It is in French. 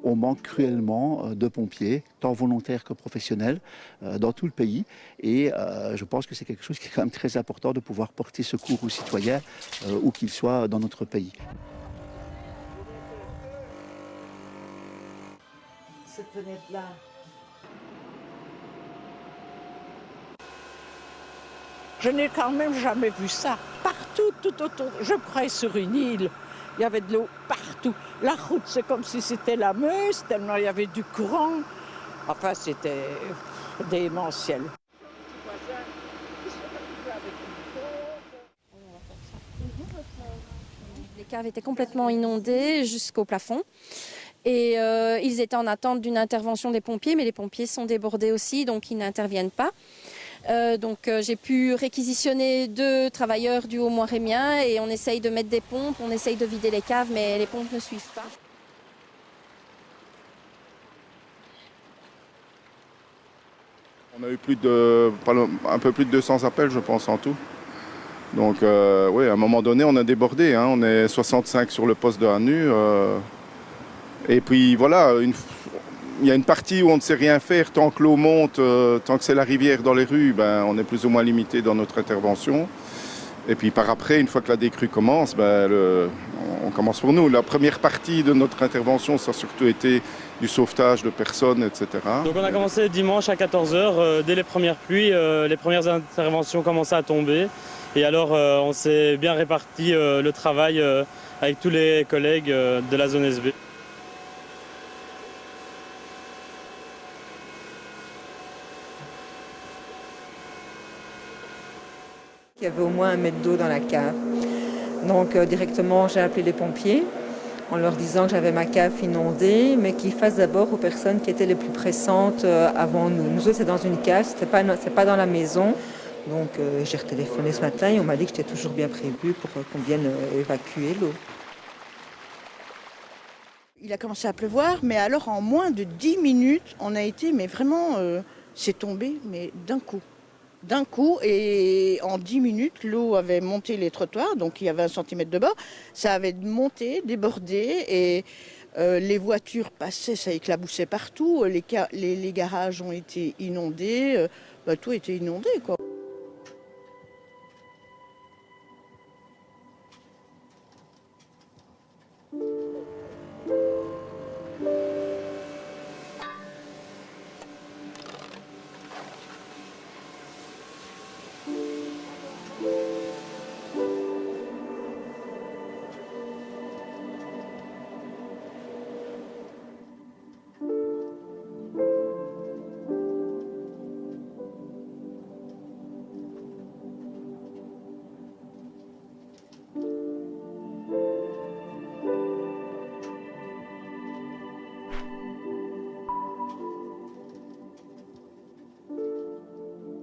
on manque cruellement de pompiers, tant volontaires que professionnels, dans tout le pays. Et je pense que c'est quelque chose qui est quand même très important de pouvoir porter secours aux citoyens, où qu'ils soient dans notre pays. Cette fenêtre-là. Je n'ai quand même jamais vu ça. Partout, tout autour. Je croyais sur une île. Il y avait de l'eau partout. La route, c'est comme si c'était la Meuse, tellement il y avait du courant. Enfin, c'était démentiel. Les caves étaient complètement inondées jusqu'au plafond. Et ils étaient en attente d'une intervention des pompiers, mais les pompiers sont débordés aussi, donc ils n'interviennent pas. Donc j'ai pu réquisitionner 2 travailleurs du Haut-Moirémien et on essaye de mettre des pompes, on essaye de vider les caves, mais les pompes ne suivent pas. On a eu un peu plus de 200 appels, je pense, en tout. Donc oui, à un moment donné, on a débordé. Hein. On est 65 sur le poste de Hanu. Et puis voilà, il y a une partie où on ne sait rien faire. Tant que l'eau monte, tant que c'est la rivière dans les rues, ben, on est plus ou moins limité dans notre intervention. Et puis par après, une fois que la décrue commence, on commence pour nous. La première partie de notre intervention, ça a surtout été du sauvetage de personnes, etc. Donc on a commencé dimanche à 14h. Dès les premières pluies, les premières interventions commençaient à tomber. Et alors on s'est bien réparti le travail avec tous les collègues de la zone SB. Il y avait au moins 1 mètre d'eau dans la cave. Donc directement, j'ai appelé les pompiers en leur disant que j'avais ma cave inondée, mais qu'ils fassent d'abord aux personnes qui étaient les plus pressantes avant nous. Nous autres, c'est dans une cave, c'est pas dans la maison. Donc j'ai retéléphoné ce matin et on m'a dit que j'étais toujours bien prévue pour qu'on vienne évacuer l'eau. Il a commencé à pleuvoir, mais alors en moins de 10 minutes, on a été, mais vraiment, c'est tombé, mais d'un coup. D'un coup, et en 10 minutes, l'eau avait monté les trottoirs, donc il y avait 1 centimètre de bord. Ça avait monté, débordé, et les voitures passaient, ça éclaboussait partout. Les garages ont été inondés, tout était inondé, quoi.